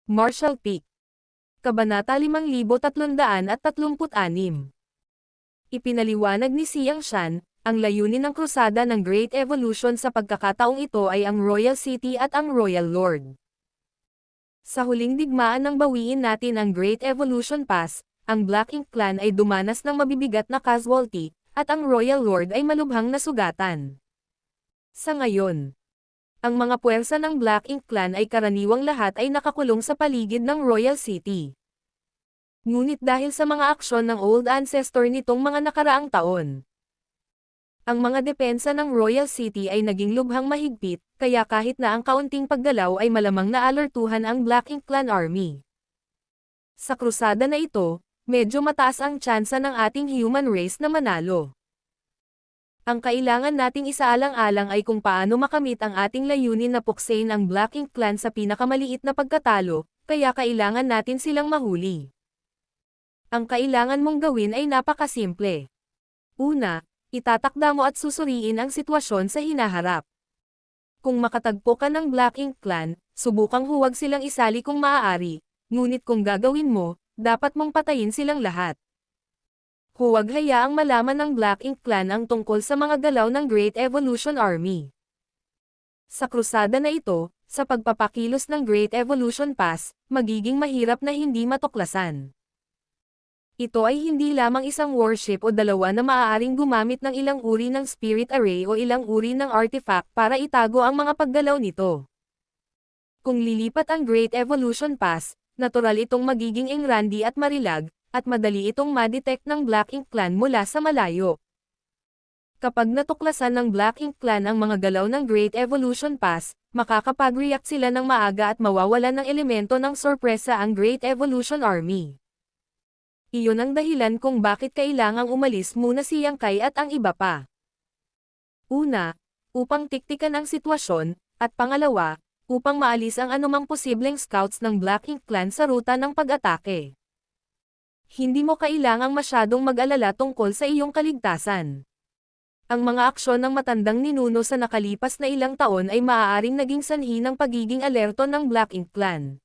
Marshall Peak. Kabanata 5336. Ipinaliwanag ni Xiang Shan, ang layunin ng krusada ng Great Evolution sa pagkakataong ito ay ang Royal City at ang Royal Lord. Sa huling digmaan nang bawiin natin ang Great Evolution Pass, ang Black Ink Clan ay dumanas ng mabibigat na casualty, at ang Royal Lord ay malubhang nasugatan. Sa ngayon, ang mga puwersa ng Black Ink Clan ay karaniwang lahat ay nakakulong sa paligid ng Royal City. Ngunit dahil sa mga aksyon ng Old Ancestor nitong mga nakaraang taon, ang mga depensa ng Royal City ay naging lubhang mahigpit, kaya kahit na ang kaunting paggalaw ay malamang naalertuhan ang Black Ink Clan Army. Sa krusada na ito, medyo mataas ang tsansa ng ating human race na manalo. Ang kailangan nating isaalang-alang ay kung paano makamit ang ating layunin na puksain ang Black Ink Clan sa pinakamaliit na pagkatalo, kaya kailangan natin silang mahuli. Ang kailangan mong gawin ay napakasimple. Una, itatakda mo at susuriin ang sitwasyon sa hinaharap. Kung makatagpo ka ng Black Ink Clan, subukang huwag silang isali kung maaari, ngunit kung gagawin mo, dapat mong patayin silang lahat. Huwag hayaang malaman ng Black Ink Clan ang tungkol sa mga galaw ng Great Evolution Army. Sa krusada na ito, sa pagpapakilos ng Great Evolution Pass, magiging mahirap na hindi matuklasan. Ito ay hindi lamang isang warship o dalawa na maaaring gumamit ng ilang uri ng spirit array o ilang uri ng artifact para itago ang mga paggalaw nito. Kung lilipat ang Great Evolution Pass, natural itong magiging engrandi at marilag, at madali itong ma-detect ng Black Ink Clan mula sa malayo. Kapag natuklasan ng Black Ink Clan ang mga galaw ng Great Evolution Pass, makakapag-react sila ng maaga at mawawalan ng elemento ng sorpresa ang Great Evolution Army. Iyon ang dahilan kung bakit kailangang umalis muna si Yang Kai at ang iba pa. Una, upang tiktikan ang sitwasyon, at pangalawa, upang maalis ang anumang posibleng scouts ng Black Ink Clan sa ruta ng pag-atake. Hindi mo kailangang masyadong mag-alala tungkol sa iyong kaligtasan. Ang mga aksyon ng matandang ninuno sa nakalipas na ilang taon ay maaaring naging sanhi ng pagiging alerto ng Black Ink Clan.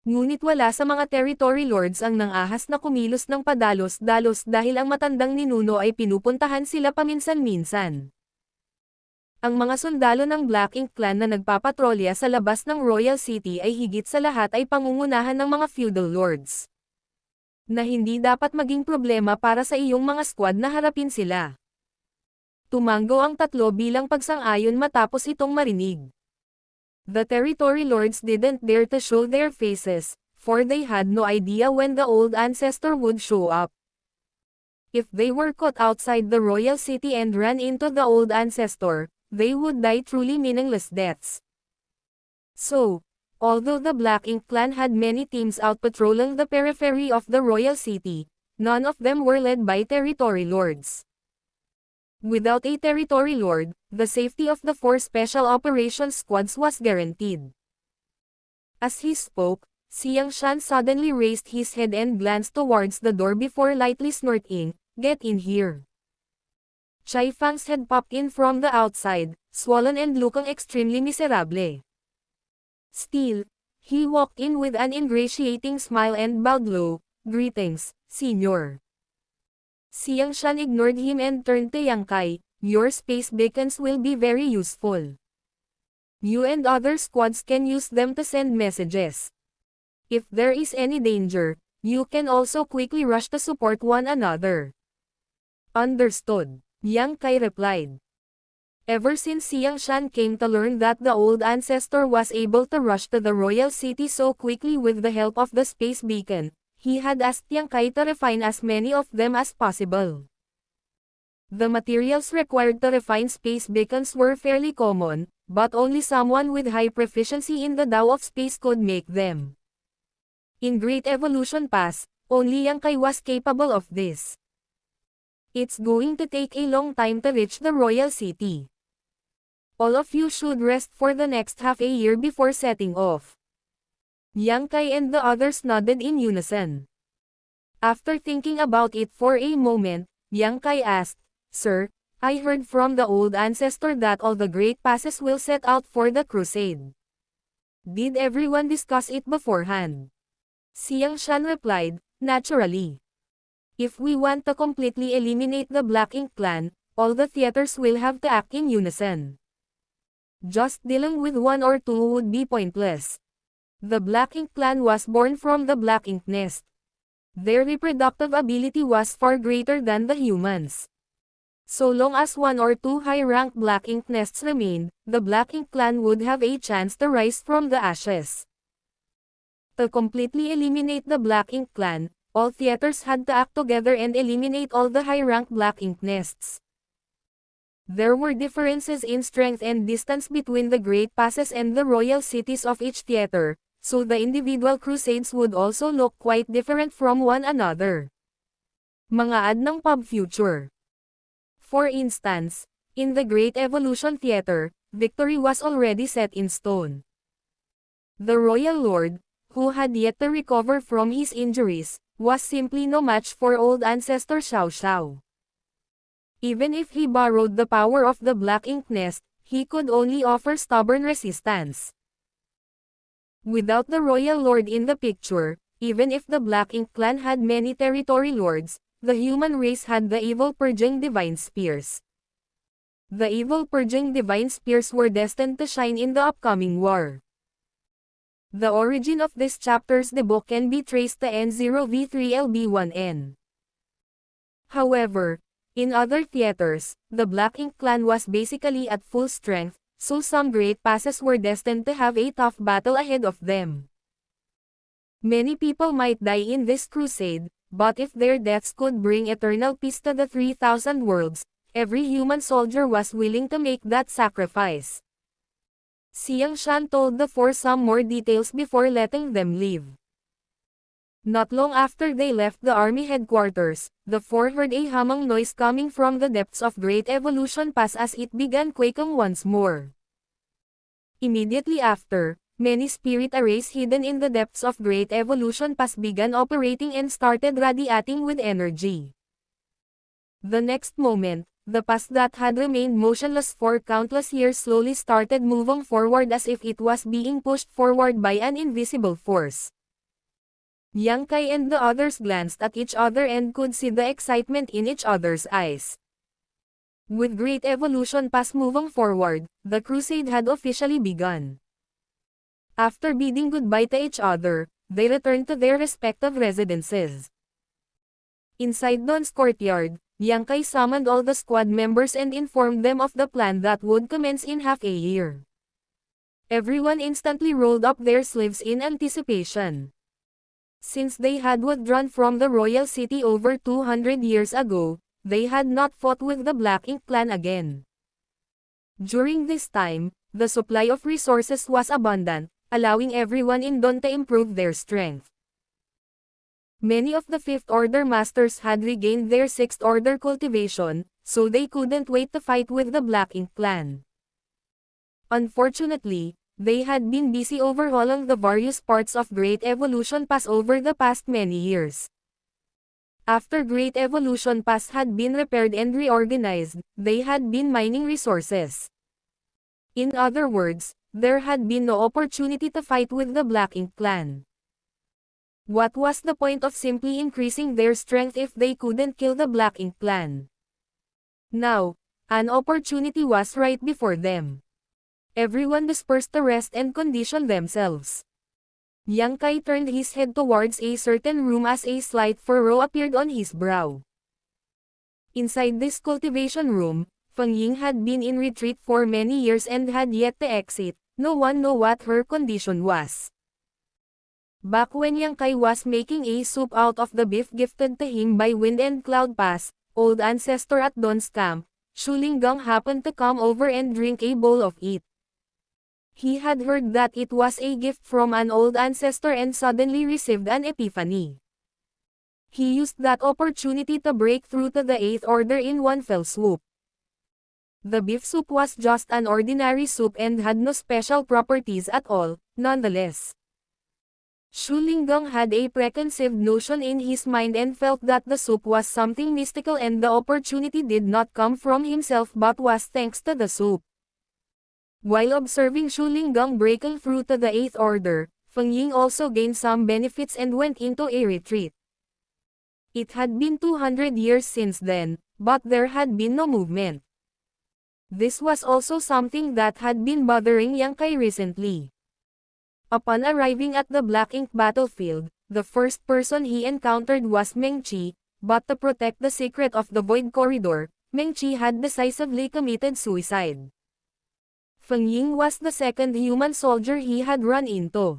Ngunit wala sa mga territory lords ang nangahas na kumilos ng padalos-dalos dahil ang matandang ninuno ay pinupuntahan sila paminsan-minsan. Ang mga sundalo ng Black Ink Clan na nagpapatrolya sa labas ng Royal City ay higit sa lahat ay pangungunahan ng mga feudal lords, na hindi dapat maging problema para sa iyong mga squad na harapin sila. Tumanggo ang tatlo bilang pagsang-ayon matapos itong marinig. The territory lords didn't dare to show their faces, for they had no idea when the old ancestor would show up. If they were caught outside the royal city and ran into the old ancestor, they would die truly meaningless deaths. So, although the Black Ink Clan had many teams out patrolling the periphery of the royal city, none of them were led by territory lords. Without a territory lord, the safety of the 4 special operations squads was guaranteed. As he spoke, Xiang Shan suddenly raised his head and glanced towards the door before lightly snorting, "Get in here." Chai Fang's head popped in from the outside, swollen and looking extremely miserable. Still, he walked in with an ingratiating smile and bowed low, "Greetings, Senior." Xiang Shan ignored him and turned to Yang Kai, "Your space beacons will be very useful. You and other squads can use them to send messages. If there is any danger, you can also quickly rush to support one another." "Understood," Yang Kai replied. Ever since Xiang Shan came to learn that the old ancestor was able to rush to the royal city so quickly with the help of the space beacon, he had asked Yang Kai to refine as many of them as possible. The materials required to refine space beacons were fairly common, but only someone with high proficiency in the Tao of Space could make them. In Great Evolution Pass, only Yang Kai was capable of this. It's going to take a long time to reach the royal city. All of you should rest for the next half a year before setting off. Yang Kai and the others nodded in unison. After thinking about it for a moment, Yang Kai asked, "Sir, I heard from the old ancestor that all the great passes will set out for the crusade. Did everyone discuss it beforehand? Xiang Shan replied, naturally. If we want to completely eliminate the Black Ink clan, all the theaters will have to act in unison. Just dealing with one or two would be pointless. The Black Ink clan was born from the Black Ink nest. Their reproductive ability was far greater than the humans. So long as one or two high-ranked Black Ink nests remained, the Black Ink clan would have a chance to rise from the ashes. To completely eliminate the Black Ink clan, all theaters had to act together and eliminate all the high-ranked Black Ink nests. There were differences in strength and distance between the Great Passes and the royal cities of each theater, so the individual crusades would also look quite different from one another. Mga ad ng pub future. For instance, in the Great Evolution Theater, victory was already set in stone. The Royal Lord, who had yet to recover from his injuries, was simply no match for old ancestor Xiao Xiao. Even if he borrowed the power of the Black Ink nest, he could only offer stubborn resistance. Without the Royal Lord in the picture, even if the Black Ink clan had many territory lords, the human race had the evil purging divine spears. The evil purging divine spears were destined to shine in the upcoming war. The origin of this chapter's debut can be traced to N0V3LB1N. However, in other theaters, the Black Ink clan was basically at full strength, so some Great Passes were destined to have a tough battle ahead of them. Many people might die in this crusade, but if their deaths could bring eternal peace to the 3,000 worlds, every human soldier was willing to make that sacrifice. Xiang Shan told the four some more details before letting them leave. Not long after they left the army headquarters, the four heard a humming noise coming from the depths of Great Evolution Pass as it began quaking once more. Immediately after, many spirit arrays hidden in the depths of Great Evolution Pass began operating and started radiating with energy. The next moment, the pass that had remained motionless for countless years slowly started moving forward as if it was being pushed forward by an invisible force. Yang Kai and the others glanced at each other and could see the excitement in each other's eyes. With Great Evolution Pass moving forward, the crusade had officially begun. After bidding goodbye to each other, they returned to their respective residences. Inside Dawn's courtyard, Yang Kai summoned all the squad members and informed them of the plan that would commence in half a year. Everyone instantly rolled up their sleeves in anticipation. Since they had withdrawn from the royal city over 200 years ago, they had not fought with the Black Ink clan again. During this time, the supply of resources was abundant, allowing everyone in Dawn to improve their strength. Many of the 5th Order Masters had regained their 6th Order cultivation, so they couldn't wait to fight with the Black Ink clan. Unfortunately, they had been busy overhauling the various parts of Great Evolution Pass over the past many years. After Great Evolution Pass had been repaired and reorganized, they had been mining resources. In other words, there had been no opportunity to fight with the Black Ink clan. What was the point of simply increasing their strength if they couldn't kill the Black Ink clan? Now, an opportunity was right before them. Everyone dispersed to rest and condition themselves. Yang Kai turned his head towards a certain room as a slight furrow appeared on his brow. Inside this cultivation room, Feng Ying had been in retreat for many years and had yet to exit. No one knew what her condition was. Back when Yang Kai was making a soup out of the beef gifted to him by Wind and Cloud Pass, old ancestor at Dawn's camp, Shu Linggang happened to come over and drink a bowl of it. He had heard that it was a gift from an old ancestor and suddenly received an epiphany. He used that opportunity to break through to the 8th Order in one fell swoop. The beef soup was just an ordinary soup and had no special properties at all, nonetheless. Shu Linggang had a preconceived notion in his mind and felt that the soup was something mystical and the opportunity did not come from himself but was thanks to the soup. While observing Shu Lingang breaking through to the 8th Order, Feng Ying also gained some benefits and went into a retreat. It had been 200 years since then, but there had been no movement. This was also something that had been bothering Yang Kai recently. Upon arriving at the Black Ink battlefield, the first person he encountered was Meng Qi, but to protect the secret of the Void Corridor, Meng Qi had decisively committed suicide. Feng Ying was the second human soldier he had run into.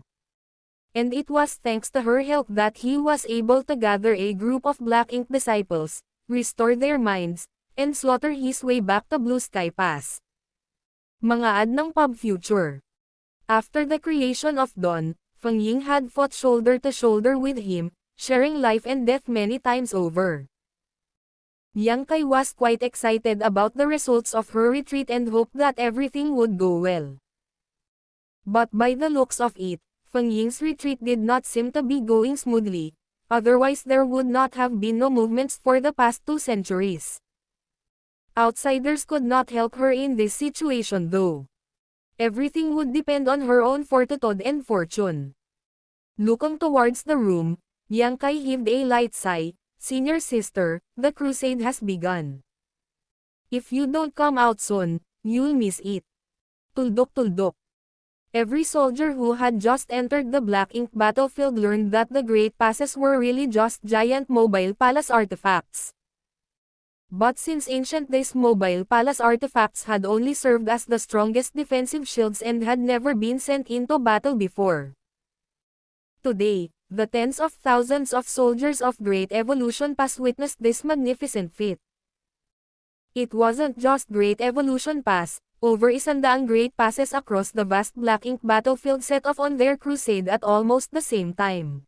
And it was thanks to her help that he was able to gather a group of Black Ink disciples, restore their minds, and slaughter his way back to Blue Sky Pass. Mga ad ng Pub Future. After the creation of Dawn, Feng Ying had fought shoulder to shoulder with him, sharing life and death many times over. Yang Kai was quite excited about the results of her retreat and hoped that everything would go well. But by the looks of it, Feng Ying's retreat did not seem to be going smoothly, otherwise there would not have been no movements for the past 2 centuries. Outsiders could not help her in this situation though. Everything would depend on her own fortitude and fortune. Looking towards the room, Yang Kai heaved a light sigh. Senior sister, the crusade has begun. If you don't come out soon, you'll miss it. Tuldok-tuldok. Every soldier who had just entered the Black Ink battlefield learned that the Great Passes were really just giant mobile palace artifacts. But since ancient days mobile palace artifacts had only served as the strongest defensive shields and had never been sent into battle before. Today, the tens of thousands of soldiers of Great Evolution Pass witnessed this magnificent feat. It wasn't just Great Evolution Pass, over 100 Great Passes across the vast Black Ink battlefield set off on their crusade at almost the same time.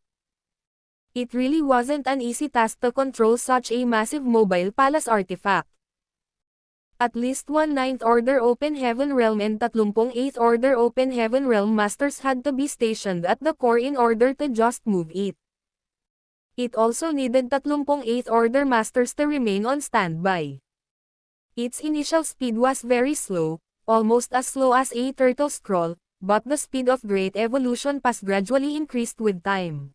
It really wasn't an easy task to control such a massive mobile palace artifact. At least 1 9th Order Open Heaven Realm and 38th Order Open Heaven Realm Masters had to be stationed at the core in order to just move it. It also needed 38th Order Masters to remain on standby. Its initial speed was very slow, almost as slow as a turtle scroll, but the speed of Great Evolution Pass gradually increased with time.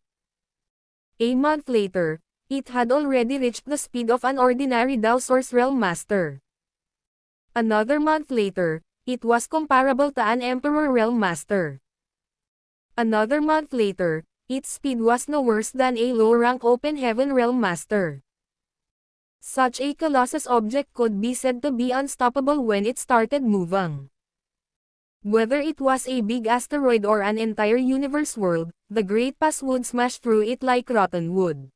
A month later, it had already reached the speed of an ordinary Dao Source Realm Master. Another month later, it was comparable to an Emperor Realm Master. Another month later, its speed was no worse than a low-rank Open Heaven Realm Master. Such a colossus object could be said to be unstoppable when it started moving. Whether it was a big asteroid or an entire universe world, the Great Pass would smash through it like rotten wood.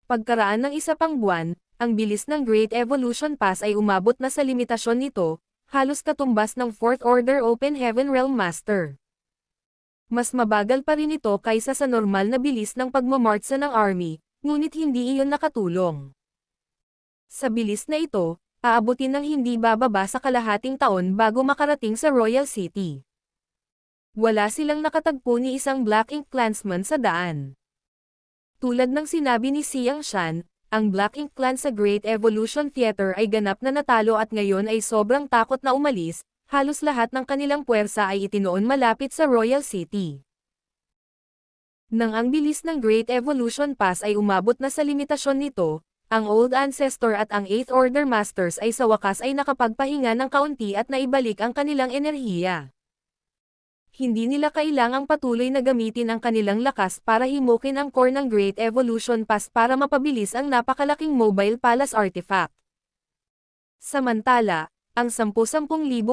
Pagkaraan ng isa pang buwan, ang bilis ng Great Evolution Pass ay umabot na sa limitasyon nito, halos katumbas ng 4th Order Open Heaven Realm Master. Mas mabagal pa rin ito kaysa sa normal na bilis ng pagmamartsa ng army, ngunit hindi iyon nakatulong. Sa bilis na ito, aabutin ng hindi bababa sa kalahating taon bago makarating sa Royal City. Wala silang nakatagpo ni isang Black Ink clansman sa daan. Tulad ng sinabi ni Xiang Shan, ang Black Ink clan sa Great Evolution Theater ay ganap na natalo at ngayon ay sobrang takot na umalis, halos lahat ng kanilang puwersa ay itinoon malapit sa Royal City. Nang ang bilis ng Great Evolution Pass ay umabot na sa limitasyon nito, ang Old Ancestor at ang 8th Order Masters ay sa wakas ay nakapagpahinga ng kaunti at naibalik ang kanilang enerhiya. Hindi nila kailangang patuloy na gamitin ang kanilang lakas para himukin ang core ng Great Evolution Pass para mapabilis ang napakalaking mobile palace artifact. Samantala, ang 10,000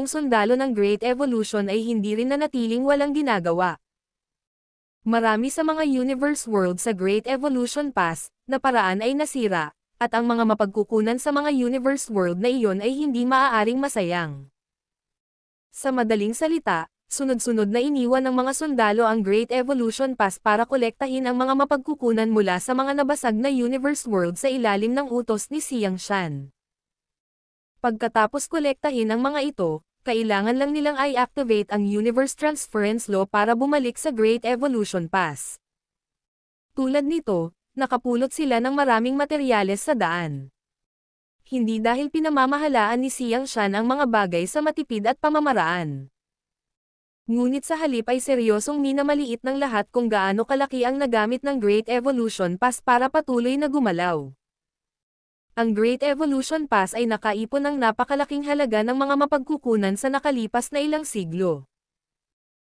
sundalo ng Great Evolution ay hindi rin nanatiling walang ginagawa. Marami sa mga universe world sa Great Evolution Pass, na paraan ay nasira, at ang mga mapagkukunan sa mga universe world na iyon ay hindi maaaring masayang. Sa madaling salita, sunod-sunod na iniwan ng mga sundalo ang Great Evolution Pass para kolektahin ang mga mapagkukunan mula sa mga nabasag na universe world sa ilalim ng utos ni Xiang Shan. Pagkatapos kolektahin ang mga ito, kailangan lang nilang i-activate ang Universe Transference Law para bumalik sa Great Evolution Pass. Tulad nito, nakapulot sila ng maraming materyales sa daan. hindi dahil pinamamahalaan ni Xiang Shan ang mga bagay sa matipid at pamamaraan. Ngunit sa halip ay seryosong minamaliit ng lahat kung gaano kalaki ang nagamit ng Great Evolution Pass para patuloy na gumalaw. Ang Great Evolution Pass ay nakaipon ng napakalaking halaga ng mga mapagkukunan sa nakalipas na ilang siglo.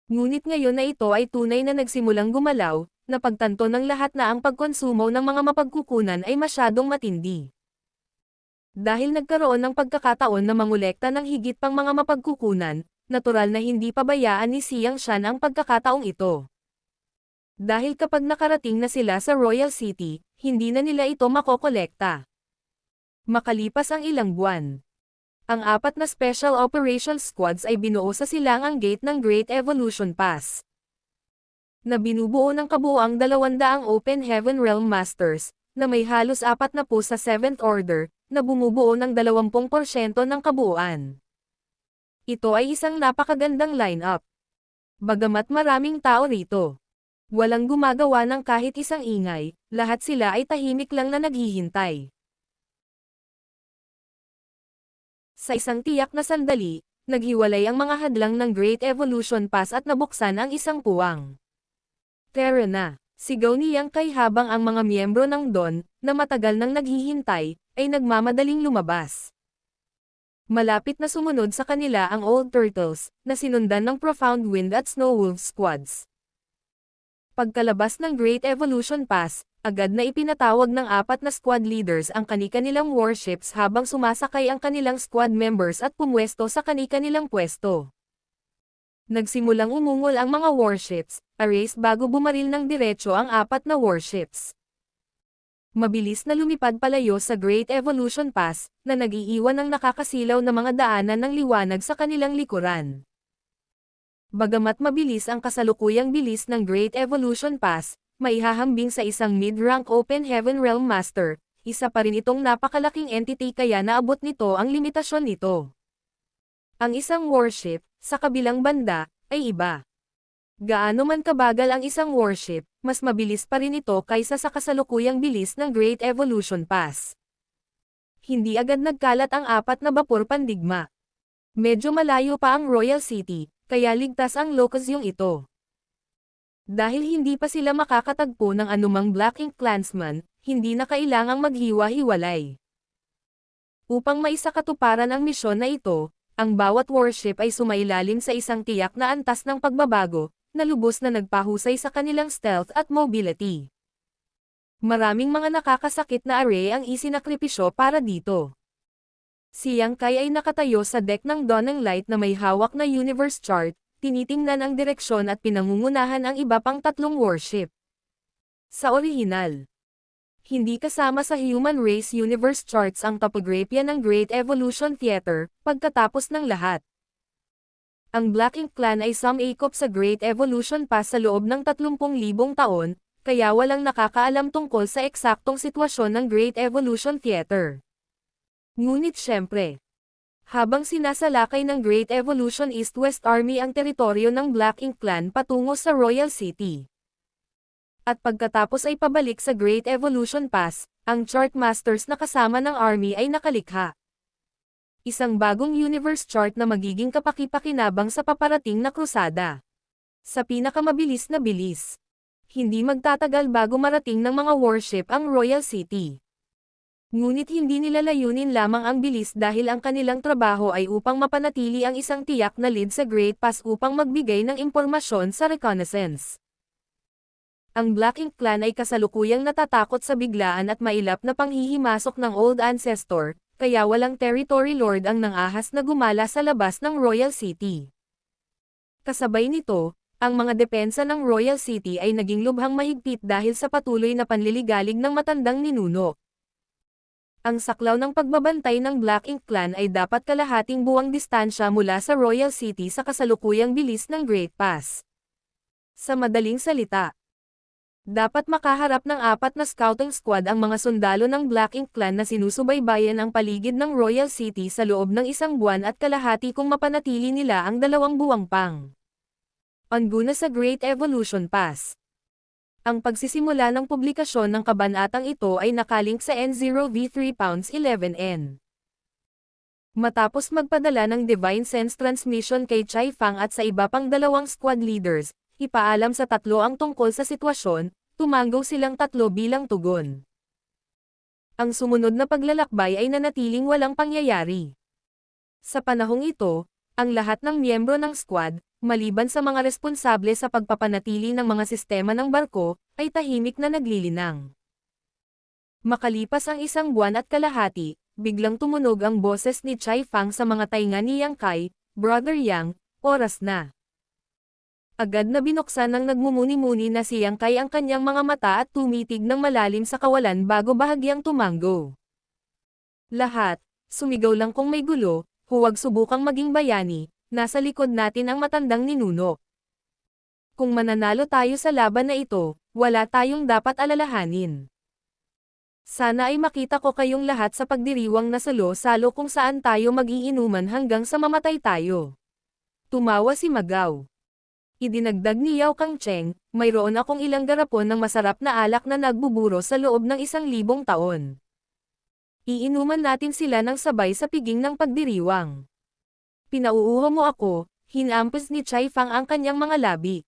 Ngunit ngayon na ito ay tunay na nagsimulang gumalaw, napagtanto ng lahat na ang pagkonsumo ng mga mapagkukunan ay masyadong matindi. Dahil nagkaroon ng pagkakataon na mangolekta ng higit pang mga mapagkukunan, natural na hindi pabayaan ni Xiang Shan ang pagkakataong ito. Dahil kapag nakarating na sila sa Royal City, hindi na nila ito makokolekta. Makalipas ang ilang buwan, ang 4 na Special Operations Squads ay binuo sa silangang gate ng Great Evolution Pass, na binubuo ng kabuuang 200 Open Heaven Realm Masters, na may halos 40 sa 7th Order, na bumubuo ng 20% ng kabuuan. Ito ay isang napakagandang lineup. Bagamat maraming tao rito, walang gumagawa ng kahit isang ingay, lahat sila ay tahimik lang na naghihintay. Sa isang tiyak na sandali, naghiwalay ang mga hadlang ng Great Evolution Pass at nabuksan ang isang puwang. Tara na, sigaw ni Yang Kai habang ang mga miyembro ng Dawn, na matagal nang naghihintay, ay nagmamadaling lumabas. Malapit na sumunod sa kanila ang Old Turtles, na sinundan ng Profound Wind at Snow Wolf Squads. Pagkalabas ng Great Evolution Pass, agad na ipinatawag ng 4 na squad leaders ang kani-kanilang warships habang sumasakay ang kanilang squad members at pumwesto sa kani-kanilang pwesto. Nagsimulang umungol ang mga warships, a race bago bumaril ng diretso ang 4 na warships. Mabilis na lumipad palayo sa Great Evolution Pass, na nag-iiwan ng nakakasilaw na mga daanan ng liwanag sa kanilang likuran. Bagamat mabilis ang kasalukuyang bilis ng Great Evolution Pass, maihahambing sa isang mid-rank Open Heaven Realm Master, isa pa rin itong napakalaking entity kaya naabot nito ang limitasyon nito. Ang isang warship, sa kabilang banda, ay iba. Gaano man kabagal ang isang warship, mas mabilis pa rin ito kaysa sa kasalukuyang bilis ng Great Evolution Pass. Hindi agad nagkalat ang 4 na bapor pandigma. Medyo malayo pa ang Royal City, kaya ligtas ang lokasyong ito. Dahil hindi pa sila makakatagpo ng anumang Black Ink Clansman, hindi na kailangang maghiwa-hiwalay. Upang maisakatuparan ang misyon na ito, ang bawat warship ay sumailalim sa isang tiyak na antas ng pagbabago, na lubos na nagpahusay sa kanilang stealth at mobility. Maraming mga nakakasakit na array ang isinakripisyo para dito. Si Yang Kai ay nakatayo sa deck ng Dawning Light na may hawak na universe chart, tinitingnan ang direksyon at pinangungunahan ang iba pang 3 warship. Sa orihinal, hindi kasama sa Human Race Universe Charts ang topography ng Great Evolution Theater, pagkatapos ng lahat. Ang Black Ink Clan ay sumikop sa Great Evolution Pass sa loob ng 30,000 taon, kaya walang nakakaalam tungkol sa eksaktong sitwasyon ng Great Evolution Theater. Ngunit syempre, habang sinasalakay ng Great Evolution East-West Army ang teritoryo ng Black Ink Clan patungo sa Royal City. At pagkatapos ay pabalik sa Great Evolution Pass, ang Chart Masters na kasama ng Army ay nakalikha. Isang bagong universe chart na magiging kapaki-pakinabang sa paparating na krusada. Sa pinakamabilis na bilis, hindi magtatagal bago marating ng mga warship ang Royal City. Ngunit hindi nila layunin lamang ang bilis dahil ang kanilang trabaho ay upang mapanatili ang isang tiyak na lead sa Great Pass upang magbigay ng impormasyon sa reconnaissance. Ang Black Ink Clan ay kasalukuyang natatakot sa biglaan at mailap na panghihimasok ng Old Ancestor, kaya walang Territory Lord ang nangahas na gumala sa labas ng Royal City. Kasabay nito, ang mga depensa ng Royal City ay naging lubhang mahigpit dahil sa patuloy na panliligalig ng matandang ninuno. Ang saklaw ng pagbabantay ng Black Ink Clan ay dapat kalahating buwang distansya mula sa Royal City sa kasalukuyang bilis ng Great Pass. Sa madaling salita, dapat makaharap ng 4 na scouting squad ang mga sundalo ng Black Ink Clan na sinusubaybayan ang paligid ng Royal City sa loob ng 1 buwan at kalahati kung mapanatili nila ang 2 buwang pang. Anguna sa Great Evolution Pass. Ang pagsisimula ng publikasyon ng kabanatang ito ay nakalink sa N0V3 pounds 11N. Matapos magpadala ng Divine Sense Transmission kay Chai Fang at sa iba pang dalawang squad leaders, ipaalam sa tatlo ang tungkol sa sitwasyon, tumanggaw silang tatlo bilang tugon. Ang sumunod na paglalakbay ay nanatiling walang pangyayari. Sa panahong ito, ang lahat ng miyembro ng squad, maliban sa mga responsable sa pagpapanatili ng mga sistema ng barko, ay tahimik na naglilinang. Makalipas ang isang buwan at kalahati, biglang tumunog ang boses ni Chai Fang sa mga tainga ni Yang Kai, Brother Yang, oras na. Agad na binuksan ng nagmumuni-muni na si Yang Kai ang kanyang mga mata at tumitig ng malalim sa kawalan bago bahagyang tumanggo. Lahat, sumigaw lang kung may gulo, huwag subukang maging bayani, nasa likod natin ang matandang ninuno. Kung mananalo tayo sa laban na ito, wala tayong dapat alalahanin. Sana ay makita ko kayong lahat sa pagdiriwang na salo-salo kung saan tayo mag-iinuman hanggang sa mamatay tayo. Tumawa si Magaw. Idinagdag ni Yao Kangcheng, mayroon akong ilang garapon ng masarap na alak na nagbuburo sa loob ng 1,000 taon. Iinuman natin sila ng sabay sa piging ng pagdiriwang. Pinauuho mo ako, hinampas ni Chai Fang ang kanyang mga labi.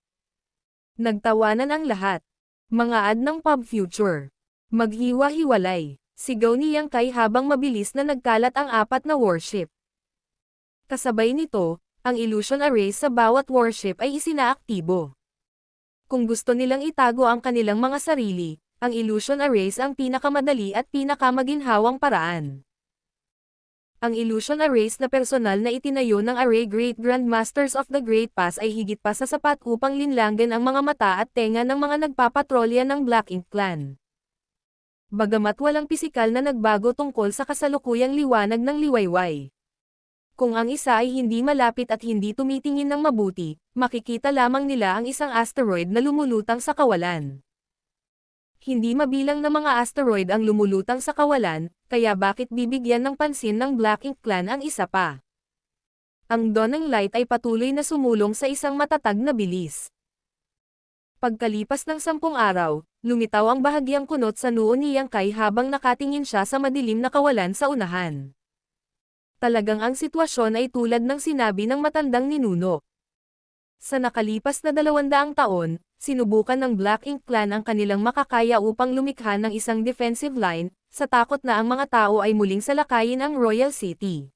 Nagtawanan ang lahat. Mga ad ng pub future. Maghiwa-hiwalay. Sigaw ni Yang Kai habang mabilis na nagkalat ang 4 na warship. Kasabay nito, ang illusion arrays sa bawat warship ay isinaaktibo. Kung gusto nilang itago ang kanilang mga sarili, ang illusion arrays ang pinakamadali at pinakamaginhawang paraan. Ang illusion arrays na personal na itinayo ng Array Great Grandmasters of the Great Pass ay higit pa sa sapat upang linlanggan ang mga mata at tenga ng mga nagpapatrolya ng Black Ink Clan. Bagamat walang pisikal na nagbago tungkol sa kasalukuyang liwanag ng liwayway. Kung ang isa ay hindi malapit at hindi tumitingin ng mabuti, makikita lamang nila ang isang asteroid na lumulutang sa kawalan. Hindi mabilang na mga asteroid ang lumulutang sa kawalan, kaya bakit bibigyan ng pansin ng Black Ink Clan ang isa pa? Ang Dawn ng Light ay patuloy na sumulong sa isang matatag na bilis. Pagkalipas ng 10 araw, lumitaw ang bahagyang kunot sa noo ni Yang Kai habang nakatingin siya sa madilim na kawalan sa unahan. Talagang ang sitwasyon ay tulad ng sinabi ng matandang ninuno. Sa nakalipas na 200 taon, sinubukan ng Black Ink Clan ang kanilang makakaya upang lumikha ng isang defensive line, sa takot na ang mga tao ay muling salakayin ang Royal City.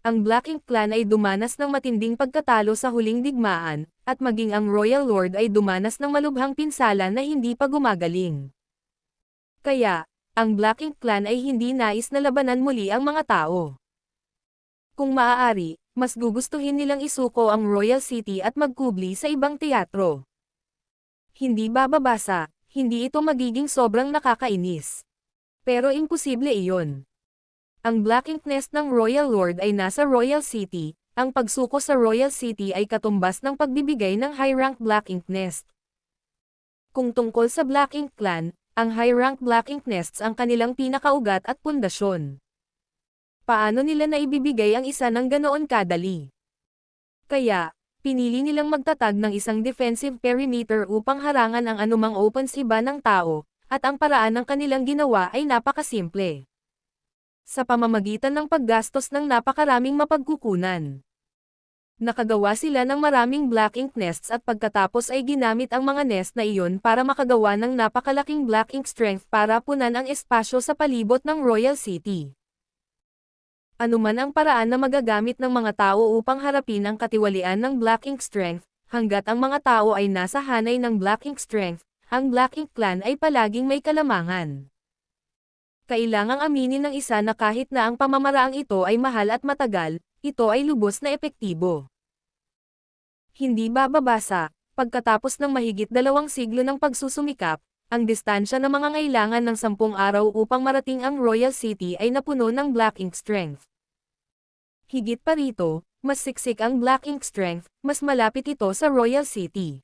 Ang Black Ink Clan ay dumanas ng matinding pagkatalo sa huling digmaan, at maging ang Royal Lord ay dumanas ng malubhang pinsala na hindi pa gumagaling. Kaya, ang Black Ink Clan ay hindi nais na labanan muli ang mga tao. Kung maaari, mas gugustuhin nilang isuko ang Royal City at magkubli sa ibang teatro. Hindi bababasa, hindi ito magiging sobrang nakakainis. Pero imposible iyon. Ang Black Ink Nest ng Royal Lord ay nasa Royal City, ang pagsuko sa Royal City ay katumbas ng pagbibigay ng high-rank Black Ink Nest. Kung tungkol sa Black Ink Clan, ang high-rank Black Ink Nests ang kanilang pinakaugat at pundasyon. Paano nila naibibigay ang isa ng ganoon kadali? Kaya, pinili nilang magtatag ng isang defensive perimeter upang harangan ang anumang opens iba ng tao, at ang paraan ng kanilang ginawa ay napakasimple. Sa pamamagitan ng paggastos ng napakaraming mapagkukunan. Nakagawa sila ng maraming Black Ink Nests at pagkatapos ay ginamit ang mga nest na iyon para makagawa ng napakalaking Black Ink Strength para punan ang espasyo sa palibot ng Royal City. Anuman ang paraan na magagamit ng mga tao upang harapin ang katiwalian ng Black Ink Strength, hanggat ang mga tao ay nasa hanay ng Black Ink Strength, ang Black Ink Clan ay palaging may kalamangan. Kailangang aminin ng isa na kahit na ang pamamaraang ito ay mahal at matagal, ito ay lubos na epektibo. Hindi bababasa, pagkatapos ng mahigit 2 siglo ng pagsusumikap, ang distansya na mangangailangan ng 10 araw upang marating ang Royal City ay napuno ng Black Ink Strength. Higit pa rito, mas siksik ang Black Ink Strength, mas malapit ito sa Royal City.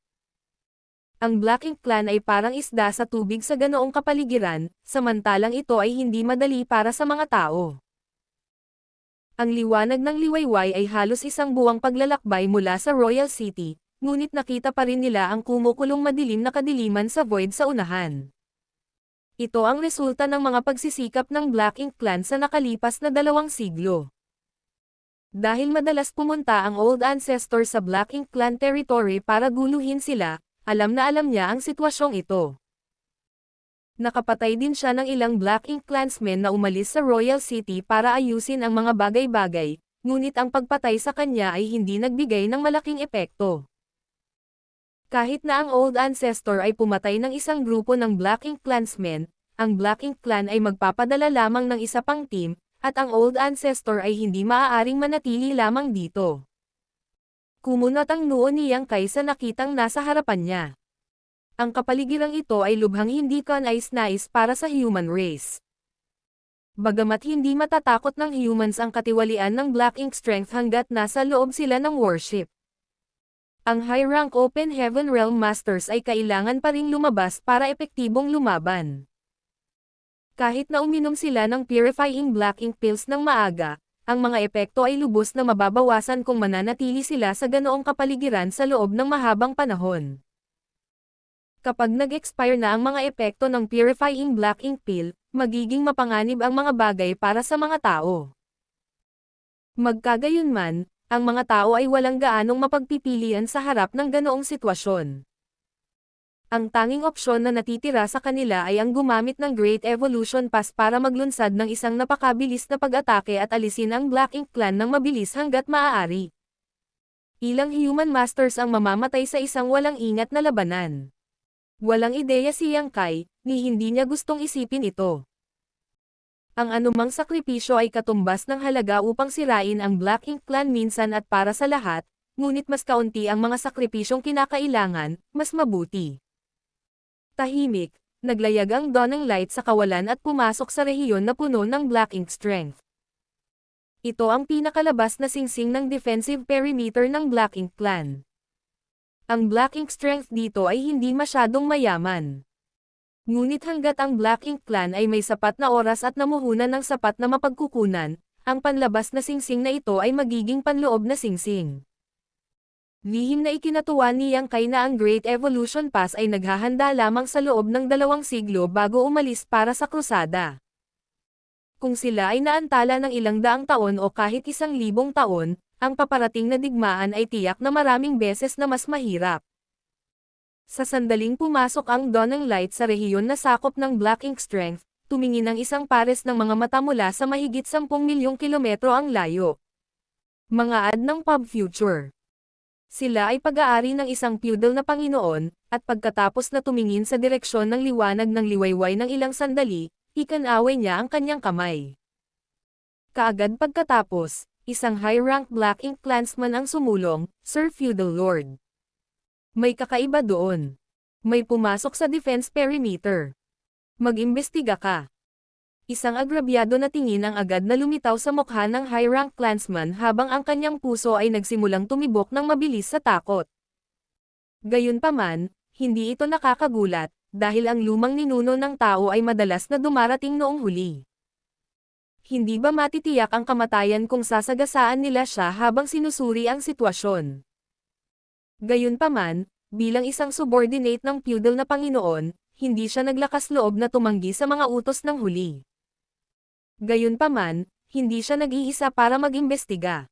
Ang Black Ink Clan ay parang isda sa tubig sa ganoong kapaligiran, samantalang ito ay hindi madali para sa mga tao. Ang liwanag ng liwayway ay halos 1 buwang paglalakbay mula sa Royal City, ngunit nakita pa rin nila ang kumukulong madilim na kadiliman sa void sa unahan. Ito ang resulta ng mga pagsisikap ng Black Ink Clan sa nakalipas na 2 siglo. Dahil madalas pumunta ang Old Ancestor sa Black Ink Clan territory para guluhin sila, alam na alam niya ang sitwasyong ito. Nakapatay din siya ng ilang Black Ink clansmen na umalis sa Royal City para ayusin ang mga bagay-bagay, ngunit ang pagpatay sa kanya ay hindi nagbigay ng malaking epekto. Kahit na ang Old Ancestor ay pumatay ng isang grupo ng Black Ink clansmen, ang Black Ink Clan ay magpapadala lamang ng isa pang team, at ang Old Ancestor ay hindi maaaring manatili lamang dito. Kumunot ang noo ni Yang Kai sa nakitang nasa harapan niya. Ang kapaligirang ito ay lubhang hindi kanais-nais para sa human race. Bagamat hindi matatakot ng humans ang katiwalian ng Black Ink strength hanggat nasa loob sila ng warship. Ang high-rank Open Heaven Realm Masters ay kailangan pa ring lumabas para epektibong lumaban. Kahit na uminom sila ng purifying Black Ink pills ng maaga, ang mga epekto ay lubos na mababawasan kung mananatili sila sa ganoong kapaligiran sa loob ng mahabang panahon. Kapag nag-expire na ang mga epekto ng purifying Black Ink pill, magiging mapanganib ang mga bagay para sa mga tao. Magkagayunman, ang mga tao ay walang gaanong mapagpipilian sa harap ng ganoong sitwasyon. Ang tanging opsyon na natitira sa kanila ay ang gumamit ng Great Evolution Pass para maglunsad ng isang napakabilis na pag-atake at alisin ang Black Ink Clan ng mabilis hanggat maaari. Ilang human masters ang mamamatay sa isang walang ingat na labanan. Walang ideya si Yang Kai, ni hindi niya gustong isipin ito. Ang anumang sakripisyo ay katumbas ng halaga upang sirain ang Black Ink Clan minsan at para sa lahat, ngunit mas kaunti ang mga sakripisyong kinakailangan, mas mabuti. Tahimik, naglayag ang dawn ng light sa kawalan at pumasok sa rehiyon na puno ng Black Ink strength. Ito ang pinakalabas na singsing ng defensive perimeter ng Black Ink Clan. Ang Black Ink strength dito ay hindi masyadong mayaman. Ngunit hanggat ang Black Ink Clan ay may sapat na oras at namuhunan ng sapat na mapagkukunan, ang panlabas na singsing na ito ay magiging panloob na singsing. Lihim na ikinatuwa ni Yang Kai na ang Great Evolution Pass ay naghahanda lamang sa loob ng 2 siglo bago umalis para sa krusada. Kung sila ay naantala ng ilang daang taon o kahit 1,000 taon, ang paparating na digmaan ay tiyak na maraming beses na mas mahirap. Sa sandaling pumasok ang dawn ng light sa rehiyon na sakop ng Black Ink strength, tumingin ang isang pares ng mga mata mula sa mahigit 10 milyong kilometro ang layo. Mga ad ng Pub Future. Sila ay pag-aari ng isang feudal na Panginoon, at pagkatapos na tumingin sa direksyon ng liwanag ng liwayway ng ilang sandali, ikanaway niya ang kanyang kamay. Kaagad pagkatapos, isang high-rank Black Ink clansman ang sumulong, Sir Feudal Lord. May kakaiba doon. May pumasok sa defense perimeter. Mag-imbestiga ka. Isang agrabyado na tingin ang agad na lumitaw sa mukha ng high-rank clansman habang ang kanyang puso ay nagsimulang tumibok ng mabilis sa takot. Gayunpaman, hindi ito nakakagulat, dahil ang lumang ninuno ng tao ay madalas na dumarating noong huli. Hindi ba matitiyak ang kamatayan kung sasagasaan nila siya habang sinusuri ang sitwasyon? Gayunpaman, bilang isang subordinate ng feudal na Panginoon, hindi siya naglakas loob na tumanggi sa mga utos ng huli. Gayunpaman, hindi siya nag-iisa para mag-imbestiga.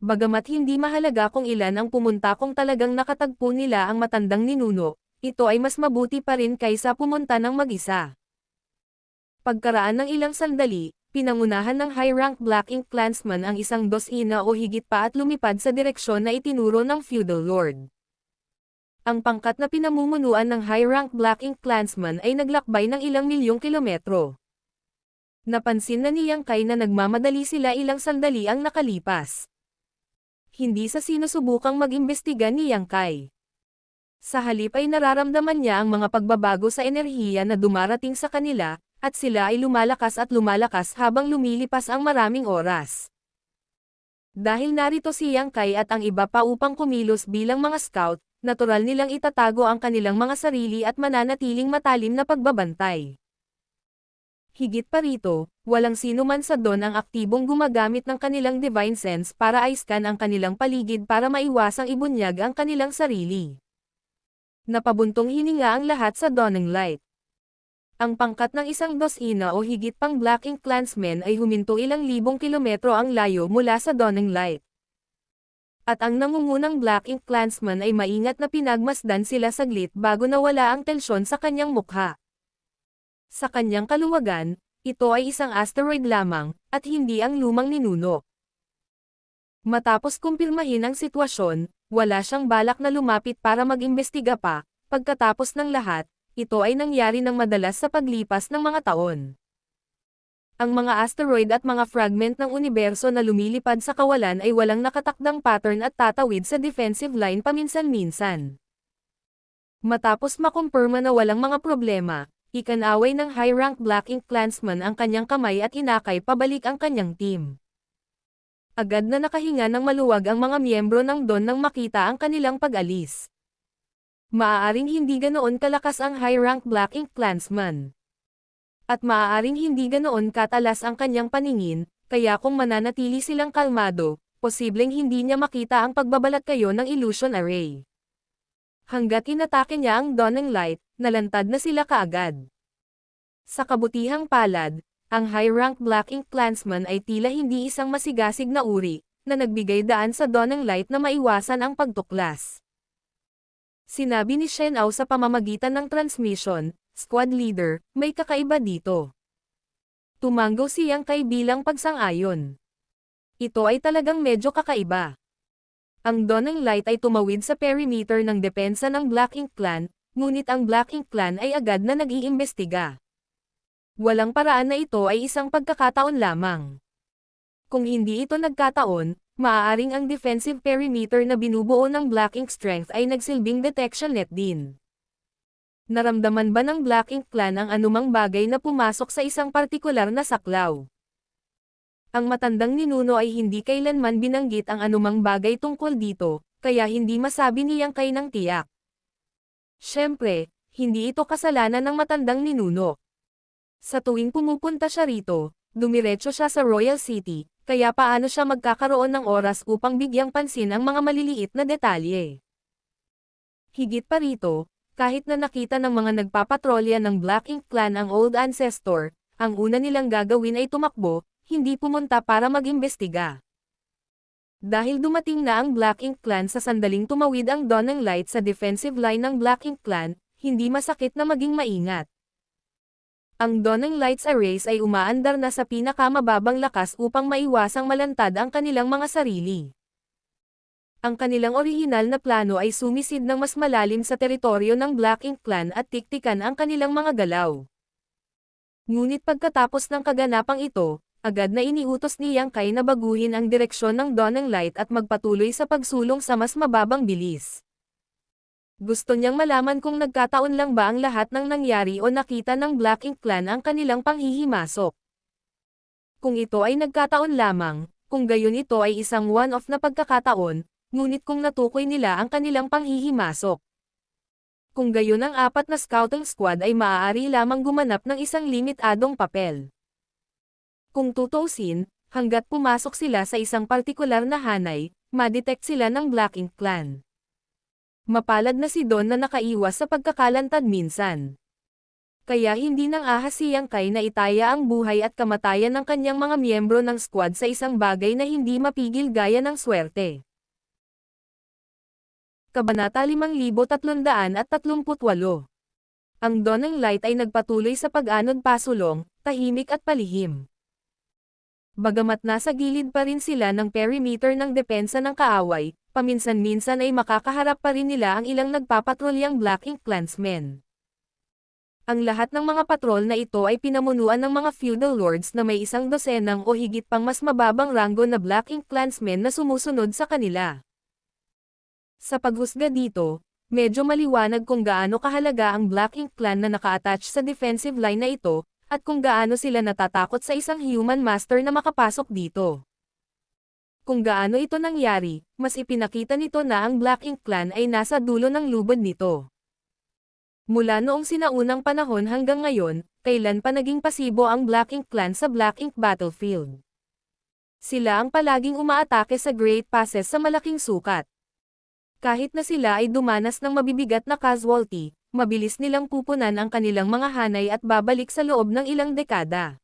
Bagamat hindi mahalaga kung ilan ang pumunta kung talagang nakatagpo nila ang matandang ninuno, ito ay mas mabuti pa rin kaysa pumunta ng mag-isa. Pagkaraan ng ilang sandali, pinangunahan ng high-rank Black Ink clansman ang isang dosina o higit pa at lumipad sa direksyon na itinuro ng feudal lord. Ang pangkat na pinamumunuan ng high-rank Black Ink clansman ay naglakbay ng ilang milyong kilometro. Napansin na ni Yang Kai na nagmamadali sila ilang sandali ang nakalipas. Hindi sa sinusubukang mag-imbestiga ni Yang Kai. Sa halip ay nararamdaman niya ang mga pagbabago sa enerhiya na dumarating sa kanila, at sila ay lumalakas habang lumilipas ang maraming oras. Dahil narito si Yang Kai at ang iba pa upang kumilos bilang mga scout, natural nilang itatago ang kanilang mga sarili at mananatiling matalim na pagbabantay. Higit pa rito, walang sino man sa doon ang aktibong gumagamit ng kanilang divine sense para aiskan ang kanilang paligid para maiwasang ibunyag ang kanilang sarili. Napabuntong hininga ang lahat sa dawning light. Ang pangkat ng isang dosina o higit pang Black Ink Clansmen ay huminto ilang libong kilometro ang layo mula sa Dawning Light. At ang nangungunang Black Ink Clansman ay maingat na pinagmasdan sila saglit bago nawala ang tensyon sa kanyang mukha. Sa kanyang kaluwagan, ito ay isang asteroid lamang, at hindi ang lumang ninuno. Matapos kumpirmahin ang sitwasyon, wala siyang balak na lumapit para mag-imbestiga pa. Pagkatapos ng lahat, ito ay nangyari ng madalas sa paglipas ng mga taon. Ang mga asteroid at mga fragment ng universo na lumilipad sa kawalan ay walang nakatakdang pattern at tatawid sa defensive line paminsan-minsan. Matapos makumpirma na walang mga problema, ikanaway ng high-rank Black Ink Clansman ang kanyang kamay at inakay pabalik ang kanyang team. Agad na nakahinga ng maluwag ang mga miyembro ng Dawn nang makita ang kanilang pag-alis. Maaaring hindi ganoon kalakas ang high-rank Black Ink Clansman. At maaaring hindi ganoon katalas ang kanyang paningin, kaya kung mananatili silang kalmado, posibleng hindi niya makita ang pagbabalat kayo ng illusion array. Hanggat inatake niya ang Dawning Light, nalantad na sila kaagad. Sa kabutihang palad, ang high-rank Black Ink Clansman ay tila hindi isang masigasig na uri, na nagbigay daan sa Dawning Light na maiwasan ang pagtuklas. Sinabi ni Shen Ao sa pamamagitan ng transmission, "Squad leader, may kakaiba dito." Tumanggo si Yang Kai bilang pagsang-ayon. Ito ay talagang medyo kakaiba. Ang Dawning Light ay tumawid sa perimeter ng depensa ng Black Ink Clan, ngunit ang Black Ink Clan ay agad na nag-iimbestiga. Walang paraan na ito ay isang pagkakataon lamang. Kung hindi ito nagkataon, maaaring ang defensive perimeter na binubuo ng Black Ink Strength ay nagsilbing detection net din. Naramdaman ba ng Black Ink Clan ang anumang bagay na pumasok sa isang partikular na saklaw? Ang matandang ninuno ay hindi kailanman binanggit ang anumang bagay tungkol dito, kaya hindi masabi ni Yang Kai ng tiyak. Siyempre, hindi ito kasalanan ng matandang ninuno. Sa tuwing pumupunta siya rito, dumiretso siya sa Royal City, kaya paano siya magkakaroon ng oras upang bigyang pansin ang mga maliliit na detalye. Higit pa rito, kahit na nakita ng mga nagpapatrolya ng Black Ink Clan ang Old Ancestor, ang una nilang gagawin ay tumakbo, hindi pumunta para mag-imbestiga. Dahil dumating na ang Black Ink Clan sa sandaling tumawid ang Dawning Light sa defensive line ng Black Ink Clan, hindi masakit na maging maingat. Ang Dawning Lights Arrays ay umaandar na sa pinakamababang lakas upang maiwasang malantad ang kanilang mga sarili. Ang kanilang orihinal na plano ay sumisid ng mas malalim sa teritoryo ng Black Ink Clan at tiktikan ang kanilang mga galaw. Ngunit pagkatapos ng kaganapang ito, agad na iniutos ni Yang Kai na baguhin ang direksyon ng Dawning Light at magpatuloy sa pagsulong sa mas mababang bilis. Gusto niyang malaman kung nagkataon lang ba ang lahat ng nangyari o nakita ng Black Ink Clan ang kanilang panghihimasok. Kung ito ay nagkataon lamang, kung gayon ito ay isang one-off na pagkakataon, ngunit kung natukoy nila ang kanilang panghihimasok. Kung gayon ang apat na scouting squad ay maaari lamang gumanap ng isang limitadong papel. Kung tutuusin, hanggat pumasok sila sa isang partikular na hanay, madetect sila ng Black Ink Clan. Mapalad na si Dawn na nakaiwas sa pagkakalantad minsan. Kaya hindi nang ahas si Yang Kai na itaya ang buhay at kamatayan ng kanyang mga miyembro ng squad sa isang bagay na hindi mapigil gaya ng swerte. Kabanata 5338. Ang Dawning Light ay nagpatuloy sa pag-anod pasulong, tahimik at palihim. Bagamat nasa gilid pa rin sila ng perimeter ng depensa ng kaaway, paminsan-minsan ay makakaharap pa rin nila ang ilang nagpapatrolyang Black Ink Clansmen. Ang lahat ng mga patrol na ito ay pinamunuan ng mga feudal lords na may isang dosenang o higit pang mas mababang ranggo na Black Ink Clansmen na sumusunod sa kanila. Sa paghusga dito, medyo maliwanag kung gaano kahalaga ang Black Ink Clan na naka-attach sa defensive line na ito, at kung gaano sila natatakot sa isang human master na makapasok dito. Kung gaano ito nangyari, mas ipinakita nito na ang Black Ink Clan ay nasa dulo ng lubod nito. Mula noong sinaunang panahon hanggang ngayon, kailan pa naging pasibo ang Black Ink Clan sa Black Ink Battlefield. Sila ang palaging umaatake sa Great Passes sa malaking sukat. Kahit na sila ay dumanas ng mabibigat na casualty, mabilis nilang pupunan ang kanilang mga hanay at babalik sa loob ng ilang dekada.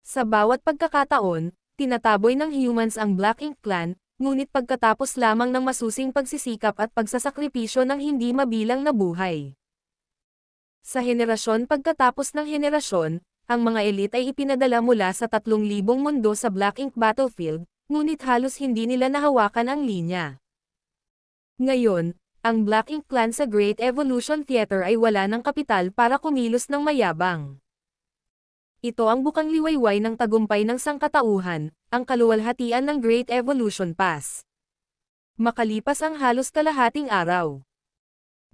Sa bawat pagkakataon, tinataboy ng humans ang Black Ink Clan, ngunit pagkatapos lamang ng masusing pagsisikap at pagsasakripisyo ng hindi mabilang na buhay. Sa henerasyon pagkatapos ng henerasyon, ang mga elite ay ipinadala mula sa 3,000 mundo sa Black Ink Battlefield, ngunit halos hindi nila nahawakan ang linya. Ngayon, ang Black Ink Clan sa Great Evolution Theater ay wala ng kapital para kumilos ng mayabang. Ito ang bukang liwayway ng tagumpay ng sangkatauhan, ang kaluwalhatian ng Great Evolution Pass. Makalipas ang halos kalahating araw,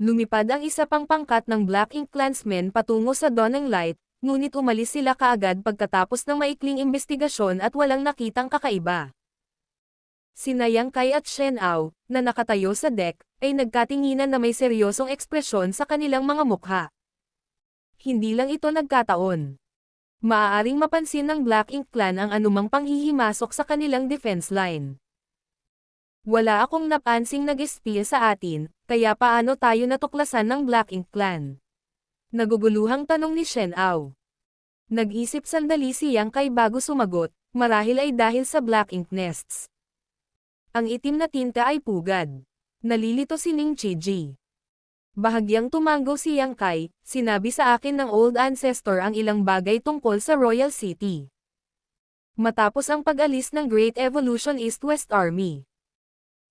lumipad ang isa pang pangkat ng Black Ink Clansmen patungo sa Dawning Light, ngunit umalis sila kaagad pagkatapos ng maikling imbestigasyon at walang nakitang kakaiba. Sina Yang Kai at Shen Ao, na nakatayo sa deck, ay nagkatinginan na may seryosong ekspresyon sa kanilang mga mukha. Hindi lang ito nagkataon. Maaaring mapansin ng Black Ink Clan ang anumang panghihimasok sa kanilang defense line. Wala akong napansing nag-espiya sa atin, kaya paano tayo natuklasan ng Black Ink Clan? Naguguluhang tanong ni Shen Ao. Nag-isip sandali si Yang Kai bago sumagot, marahil ay dahil sa Black Ink Nests. Ang itim na tinta ay pugad. Nalilito si Ning Chiji. Bahagyang tumango si Yang Kai, sinabi sa akin ng Old Ancestor ang ilang bagay tungkol sa Royal City. Matapos ang pag-alis ng Great Evolution East-West Army.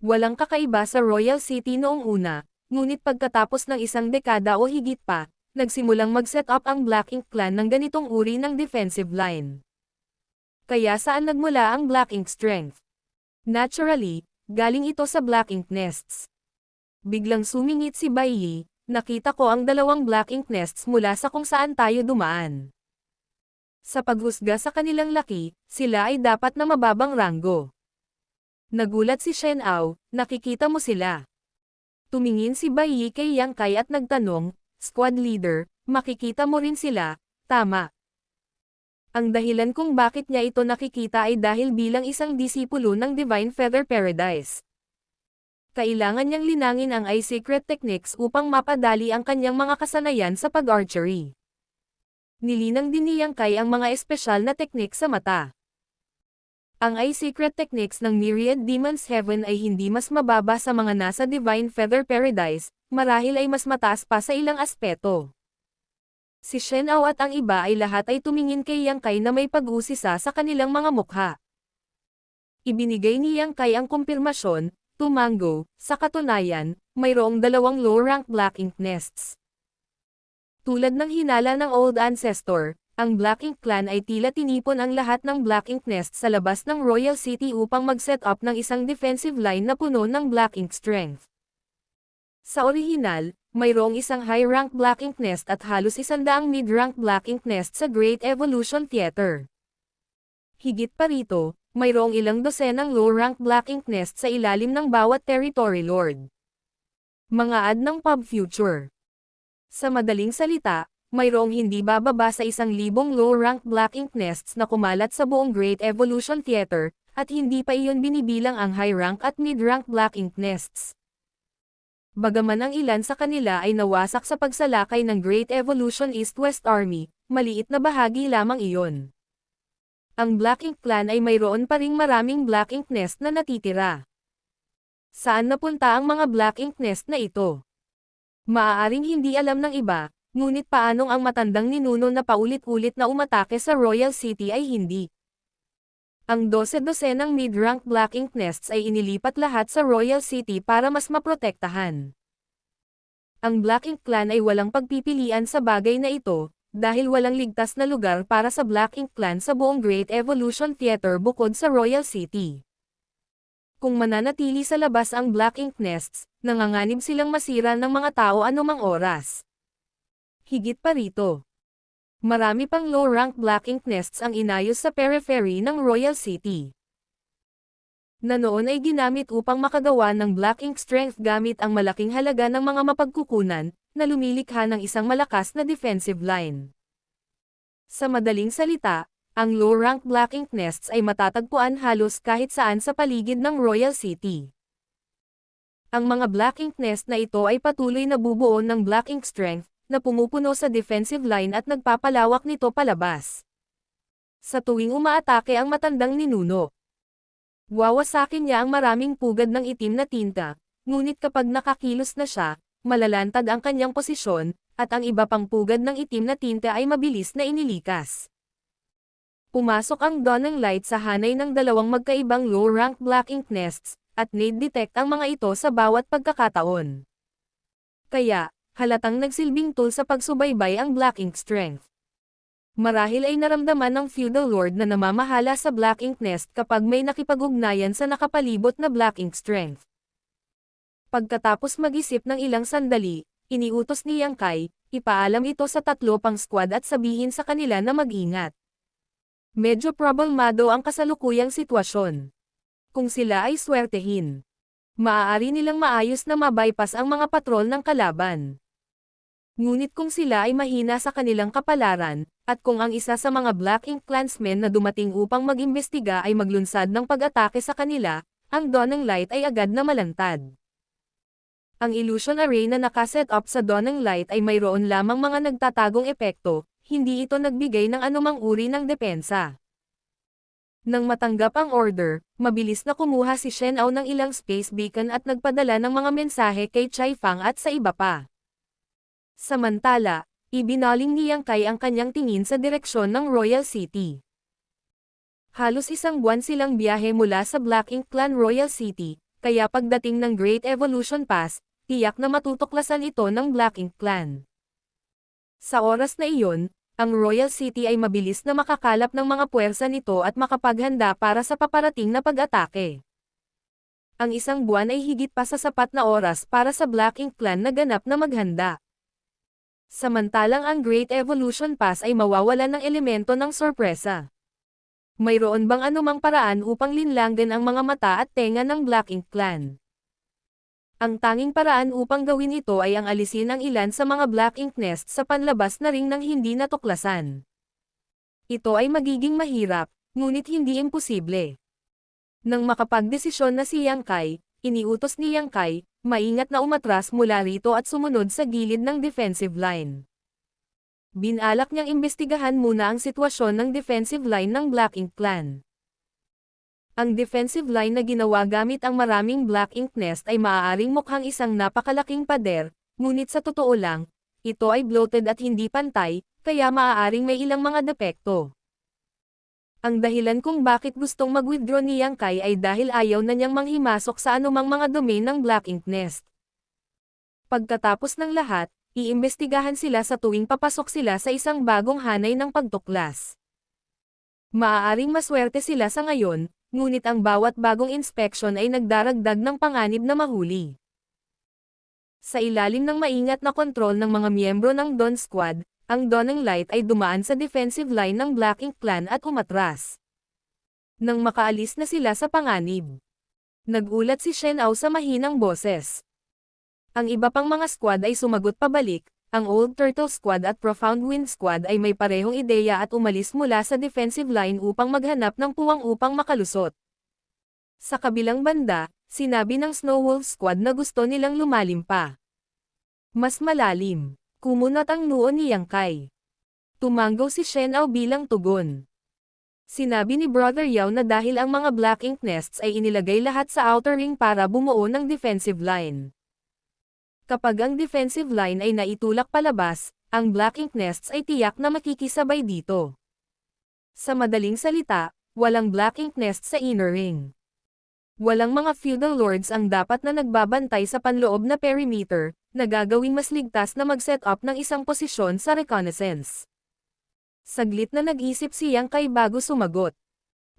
Walang kakaiba sa Royal City noong una, ngunit pagkatapos ng isang dekada o higit pa, nagsimulang mag-set up ang Black Ink Clan ng ganitong uri ng defensive line. Kaya saan nagmula ang Black Ink Strength? Naturally, galing ito sa Black Ink Nests. Biglang sumingit si Bai Yi, nakita ko ang 2 Black Ink Nests mula sa kung saan tayo dumaan. Sa paghusga sa kanilang laki, sila ay dapat na mababang ranggo. Nagulat si Shen Ao, nakikita mo sila. Tumingin si Bai Yi kay Yang Kai at nagtanong, Squad Leader, makikita mo rin sila, tama. Ang dahilan kung bakit niya ito nakikita ay dahil bilang isang disipulo ng Divine Feather Paradise. Kailangan niyang linangin ang Eye Secret Techniques upang mapadali ang kanyang mga kasanayan sa pag-archery. Nilinang din ni Yang Kai ang mga espesyal na teknik sa mata. Ang Eye Secret Techniques ng Myriad Demons Heaven ay hindi mas mababa sa mga nasa Divine Feather Paradise, marahil ay mas mataas pa sa ilang aspeto. Si Shen Ao at ang iba ay lahat ay tumingin kay Yang Kai na may pag-usisa sa kanilang mga mukha. Ibinigay ni Yang Kai ang kumpirmasyon, tumango, sa katunayan, mayroong 2 low-rank Black Ink Nests. Tulad ng hinala ng Old Ancestor, ang Black Ink Clan ay tila tinipon ang lahat ng Black Ink Nests sa labas ng Royal City upang mag-set up ng isang defensive line na puno ng Black Ink Strength. Sa orihinal, mayroong isang high-rank Black Ink Nest at halos 100 mid-rank Black Ink Nest sa Great Evolution Theater. Higit pa rito, mayroong ilang dosenang low-rank Black Ink Nest sa ilalim ng bawat Territory Lord. Mga ad ng Pub Future. Sa madaling salita, mayroong hindi bababa sa 1,000 low-rank Black Ink Nests na kumalat sa buong Great Evolution Theater, at hindi pa iyon binibilang ang high-rank at mid-rank Black Ink Nests. Bagaman ang ilan sa kanila ay nawasak sa pagsalakay ng Great Evolution East-West Army, maliit na bahagi lamang iyon. Ang Black Ink Clan ay mayroon pa ring maraming Black Ink Nest na natitira. Saan napunta ang mga Black Ink Nest na ito? Maaaring hindi alam ng iba, ngunit paanong ang matandang ninuno na paulit-ulit na umatake sa Royal City ay hindi. Ang 12-dosenang mid-rank Black Ink Nests ay inilipat lahat sa Royal City para mas maprotektahan. Ang Black Ink Clan ay walang pagpipilian sa bagay na ito, dahil walang ligtas na lugar para sa Black Ink Clan sa buong Great Evolution Theater bukod sa Royal City. Kung mananatili sa labas ang Black Ink Nests, nanganganib silang masira ng mga tao anumang oras. Higit pa rito, marami pang low-rank Black Ink Nests ang inayos sa periphery ng Royal City, na noon ay ginamit upang makagawa ng Black Ink Strength gamit ang malaking halaga ng mga mapagkukunan, na lumilikha ng isang malakas na defensive line. Sa madaling salita, ang low-rank Black Ink Nests ay matatagpuan halos kahit saan sa paligid ng Royal City. Ang mga Black Ink Nest na ito ay patuloy na bubuo ng Black Ink Strength, na pumupuno sa defensive line at nagpapalawak nito palabas. Sa tuwing umaatake ang matandang ninuno, wawasakin niya ang maraming pugad ng itim na tinta, ngunit kapag nakakilos na siya, malalantad ang kanyang posisyon, at ang iba pang pugad ng itim na tinta ay mabilis na inilikas. Pumasok ang Dawn ng Light sa hanay ng dalawang magkaibang low-rank Black Ink Nests, at nade-detect ang mga ito sa bawat pagkakataon. Kaya, halatang nagsilbing tool sa pagsubaybay ang Black Ink Strength. Marahil ay naramdaman ng Feudal Lord na namamahala sa Black Ink Nest kapag may nakipag-ugnayan sa nakapalibot na Black Ink Strength. Pagkatapos mag-isip ng ilang sandali, iniutos ni Yang Kai, ipaalam ito sa 3 pang squad at sabihin sa kanila na mag-ingat. Medyo problemado ang kasalukuyang sitwasyon. Kung sila ay swertehin, maaari nilang maayos na mabypass ang mga patrol ng kalaban. Ngunit kung sila ay mahina sa kanilang kapalaran, at kung ang isa sa mga Black Ink Clansmen na dumating upang mag-imbestiga ay maglunsad ng pag-atake sa kanila, ang Dawn ng Light ay agad na malantad. Ang illusion array na nakaset up sa Dawn ng Light ay mayroon lamang mga nagtatagong epekto, hindi ito nagbigay ng anumang uri ng depensa. Nang matanggap ang order, mabilis na kumuha si Shen Ao ng ilang space beacon at nagpadala ng mga mensahe kay Chai Fang at sa iba pa. Samantala, ibinaling ni Yang Kai ang kanyang tingin sa direksyon ng Royal City. Halos 1 buwan silang biyahe mula sa Black Ink Clan Royal City, kaya pagdating ng Great Evolution Pass, tiyak na matutuklasan ito ng Black Ink Clan. Sa oras na iyon, ang Royal City ay mabilis na makakalap ng mga puwersa nito at makapaghanda para sa paparating na pag-atake. Ang 1 buwan ay higit pa sa sapat na oras para sa Black Ink Clan na ganap na maghanda. Samantalang ang Great Evolution Pass ay mawawalan ng elemento ng sorpresa. Mayroon bang anumang paraan upang linlanggan ang mga mata at tenga ng Black Ink Clan? Ang tanging paraan upang gawin ito ay ang alisin ang ilan sa mga Black Ink Nest sa panlabas na ring ng hindi natuklasan. Ito ay magiging mahirap, ngunit hindi imposible. Nang makapagdesisyon na si Yang Kai, iniutos ni Yang Kai, maingat na umatras mula rito at sumunod sa gilid ng defensive line. Binalak niyang imbestigahan muna ang sitwasyon ng defensive line ng Black Ink Clan. Ang defensive line na ginawa gamit ang maraming Black Ink Nest ay maaaring mukhang isang napakalaking pader, ngunit sa totoo lang, ito ay bloated at hindi pantay, kaya maaaring may ilang mga depekto. Ang dahilan kung bakit gustong mag-withdraw ni Yang Kai ay dahil ayaw na niyang manghimasok sa anumang mga domain ng Black Ink Nest. Pagkatapos ng lahat, iimbestigahan sila sa tuwing papasok sila sa isang bagong hanay ng pagtuklas. Maaaring maswerte sila sa ngayon, ngunit ang bawat bagong inspection ay nagdaragdag ng panganib na mahuli. Sa ilalim ng maingat na kontrol ng mga miyembro ng Dawn Squad, ang Dawn ng Light ay dumaan sa defensive line ng Black Ink Clan at umatras. Nang makaalis na sila sa panganib, nagulat si Shen Ao sa mahinang boses. Ang iba pang mga squad ay sumagot pabalik, ang Old Turtle Squad at Profound Wind Squad ay may parehong ideya at umalis mula sa defensive line upang maghanap ng puwang upang makalusot. Sa kabilang banda, sinabi ng Snow Wolf Squad na gusto nilang lumalim pa. Mas malalim. Kumunat ang noo ni Yang Kai. Tumanggaw si Shen Ao bilang tugon. Sinabi ni Brother Yao na dahil ang mga Black Ink Nests ay inilagay lahat sa outer ring para bumuo ng defensive line. Kapag ang defensive line ay naitulak palabas, ang Black Ink Nests ay tiyak na makikisabay dito. Sa madaling salita, walang Black Ink Nest sa inner ring. Walang mga feudal lords ang dapat na nagbabantay sa panloob na perimeter, na gagawing mas ligtas na mag-set up ng isang posisyon sa reconnaissance. Saglit na nag-isip si Yang Kai bago sumagot.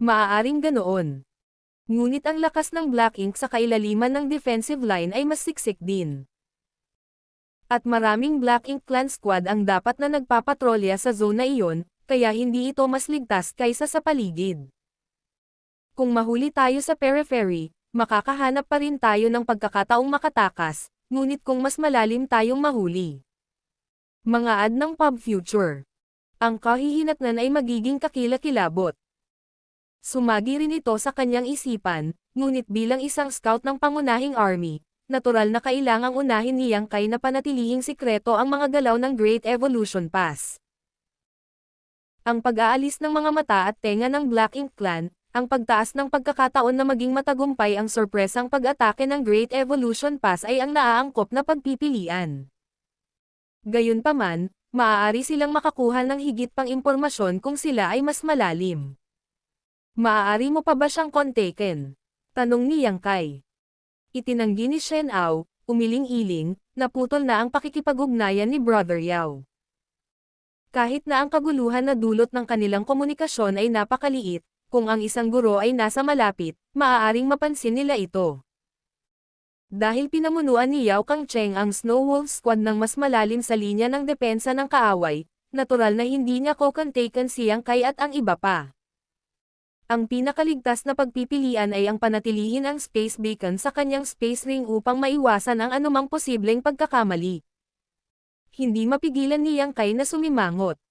Maaaring ganoon. Ngunit ang lakas ng Black Ink sa kailaliman ng defensive line ay mas siksik din. At maraming Black Ink Clan Squad ang dapat na nagpapatrolya sa zone na iyon, kaya hindi ito mas ligtas kaysa sa paligid. Kung mahuli tayo sa periphery, makakahanap pa rin tayo ng pagkakataong makatakas, ngunit kung mas malalim tayong mahuli. Mga ad ng pub future. Ang kahihinatnan ay magiging kakilakilabot. Sumagi rin ito sa kanyang isipan, ngunit bilang isang scout ng pangunahing army, natural na kailangang unahin ni Yang Kai na panatilihing sikreto ang mga galaw ng Great Evolution Pass. Ang pag-aalis ng mga mata at tenga ng Black Ink Clan, ang pagtaas ng pagkakataon na maging matagumpay ang sorpresang pag-atake ng Great Evolution Pass ay ang naaangkop na pagpipilian. Gayunpaman, maaari silang makakuha ng higit pang impormasyon kung sila ay mas malalim. Maaari mo pa ba siyang kontakin? Tanong ni Yang Kai. Itinanggi ni Shen Ao, umiling-iling, naputol na ang pakikipag-ugnayan ni Brother Yao. Kahit na ang kaguluhan na dulot ng kanilang komunikasyon ay napakaliit, kung ang isang guro ay nasa malapit, maaaring mapansin nila ito. Dahil pinamunuan ni Yao Kangcheng ang Snow Wolf Squad ng mas malalim sa linya ng depensa ng kaaway, natural na hindi niya kokontaken si Yang Kai at ang iba pa. Ang pinakaligtas na pagpipilian ay ang panatilihin ang space beacon sa kanyang space ring upang maiwasan ang anumang posibleng pagkakamali. Hindi mapigilan ni Yang Kai na sumimangot.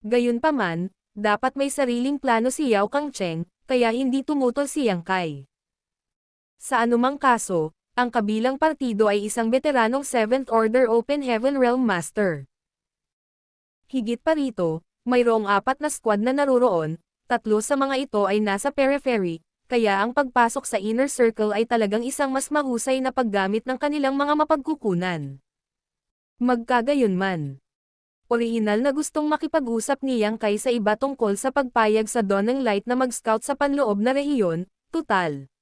Gayunpaman, dapat may sariling plano si Yao Kangcheng, kaya hindi tumutol si Yang Kai. Sa anumang kaso, ang kabilang partido ay isang veteranong 7th Order Open Heaven Realm Master. Higit pa rito, mayroong 4 na squad na naruroon, 3 sa mga ito ay nasa periphery, kaya ang pagpasok sa inner circle ay talagang isang mas mahusay na paggamit ng kanilang mga mapagkukunan. Magkagayunman, orihinal na gustong makipag-usap ni Yang Kai sa iba tungkol sa pagpayag sa Dawning Light na mag-scout sa panloob na rehiyon, tutal.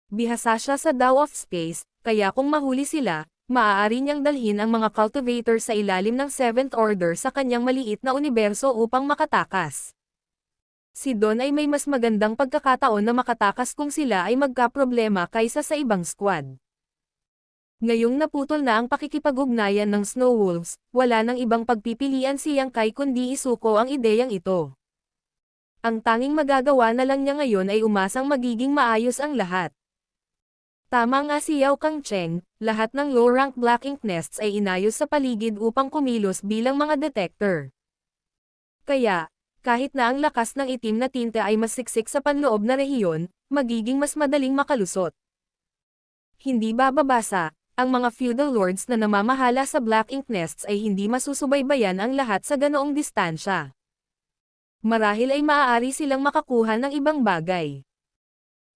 Bihasa siya sa Dao of Space, kaya kung mahuli sila, maaari niyang dalhin ang mga cultivator sa ilalim ng 7th Order sa kanyang maliit na universo upang makatakas. Si Don ay may mas magandang pagkakataon na makatakas kung sila ay magkaproblema kaysa sa ibang squad. Ngayong naputol na ang pakikipag-ugnayan ng Snow Wolves, wala nang ibang pagpipilian si Yang Kai kundi isuko ang ideyang ito. Ang tanging magagawa na lang niya ngayon ay umasang magiging maayos ang lahat. Tama nga si Yao Kangcheng, lahat ng low-rank Black Ink nests ay inayos sa paligid upang kumilos bilang mga detector. Kaya, kahit na ang lakas ng itim na tinta ay mas siksik sa panloob na rehiyon, magiging mas madaling makalusot. Hindi bababasa, ang mga feudal lords na namamahala sa Black Ink nests ay hindi masusubaybayan ang lahat sa ganoong distansya. Marahil ay maaari silang makakuha ng ibang bagay.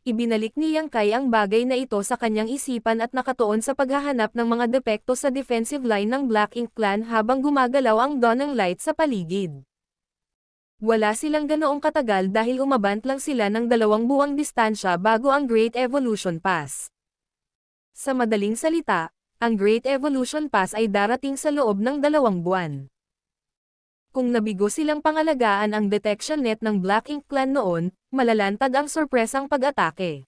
Ibinalik ni Yang Kai ang bagay na ito sa kanyang isipan at nakatuon sa paghahanap ng mga depekto sa defensive line ng Black Ink Clan habang gumagalaw ang Dawning Light sa paligid. Wala silang ganoong katagal dahil umabant lang sila ng 2 buwang distansya bago ang Great Evolution Pass. Sa madaling salita, ang Great Evolution Pass ay darating sa loob ng 2 buwan. Kung nabigo silang pangalagaan ang detection net ng Black Ink Clan noon, malalantad ang sorpresang pag-atake.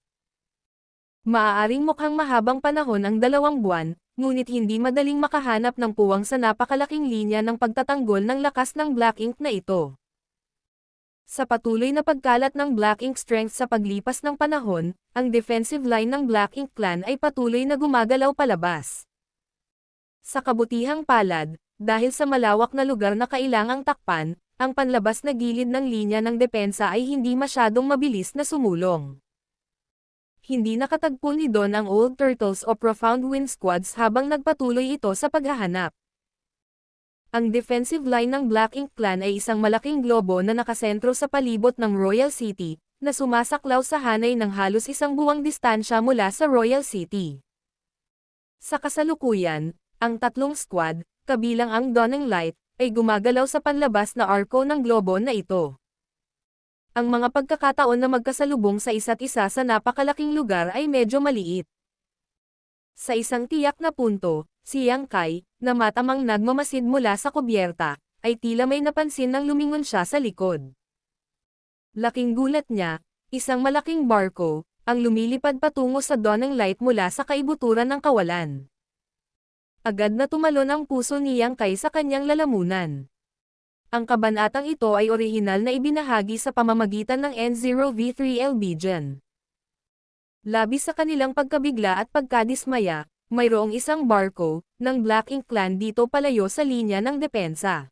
Maaaring mukhang mahabang panahon ang 2 buwan, ngunit hindi madaling makahanap ng puwang sa napakalaking linya ng pagtatanggol ng lakas ng Black Ink na ito. Sa patuloy na pagkalat ng Black Ink strength sa paglipas ng panahon, ang defensive line ng Black Ink Clan ay patuloy na gumagalaw palabas. Sa kabutihang palad, dahil sa malawak na lugar na kailangang takpan, ang panlabas na gilid ng linya ng depensa ay hindi masyadong mabilis na sumulong. Hindi nakatagpo ni Don ang Old Turtles o Profound Wind Squads habang nagpatuloy ito sa paghahanap. Ang defensive line ng Black Ink Clan ay isang malaking globo na nakasentro sa palibot ng Royal City, na sumasaklaw sa hanay ng halos 1 buwang distansya mula sa Royal City. Sa kasalukuyan, ang 3 squad, kabilang ang Dawning Light, ay gumagalaw sa panlabas na arko ng globo na ito. Ang mga pagkakataon na magkasalubong sa isa't isa sa napakalaking lugar ay medyo maliit. Sa isang tiyak na punto, si Yang Kai, na matamang nagmamasid mula sa kubyerta, ay tila may napansin nang lumingon siya sa likod. Laking gulat niya, isang malaking barko, ang lumilipad patungo sa Dawning Light mula sa kaibuturan ng kawalan. Agad na tumalon ang puso ni Yang Kai sa kanyang lalamunan. Ang kabanatang ito ay orihinal na ibinahagi sa pamamagitan ng N0V3L Bijan. Labis sa kanilang pagkabigla at pagkadismaya, mayroong isang barko ng Black Ink Clan dito palayo sa linya ng depensa.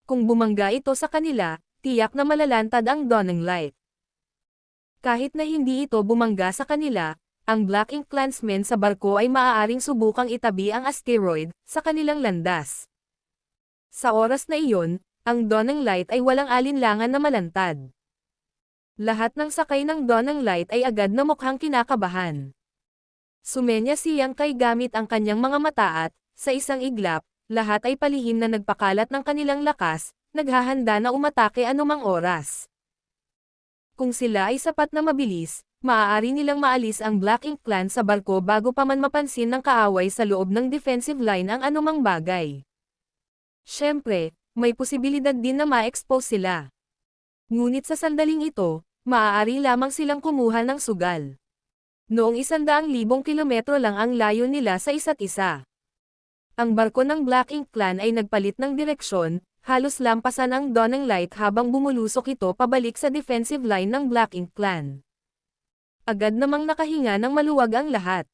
Kung bumangga ito sa kanila, tiyak na malalantad ang Dawning Light. Kahit na hindi ito bumangga sa kanila, ang Black Ink Clansmen sa barko ay maaaring subukang itabi ang asteroid sa kanilang landas. Sa oras na iyon, ang Dawn ng Light ay walang alinlangan na malantad. Lahat ng sakay ng Dawn ng Light ay agad na mukhang kinakabahan. Sumenya siyang kay gamit ang kanyang mga mata at, sa isang iglap, lahat ay palihim na nagpakalat ng kanilang lakas, naghahanda na umatake anumang oras. Kung sila ay sapat na mabilis, maaari nilang maalis ang Black Ink Clan sa barko bago pa man mapansin ng kaaway sa loob ng defensive line ang anumang bagay. Siyempre, may posibilidad din na ma-expose sila. Ngunit sa sandaling ito, maaari lamang silang kumuha ng sugal. Noong 100,000 kilometro lang ang layo nila sa isa't isa. Ang barko ng Black Ink Clan ay nagpalit ng direksyon, halos lampasan ang Dawn ng Light habang bumulusok ito pabalik sa defensive line ng Black Ink Clan. Agad namang nakahinga ng maluwag ang lahat.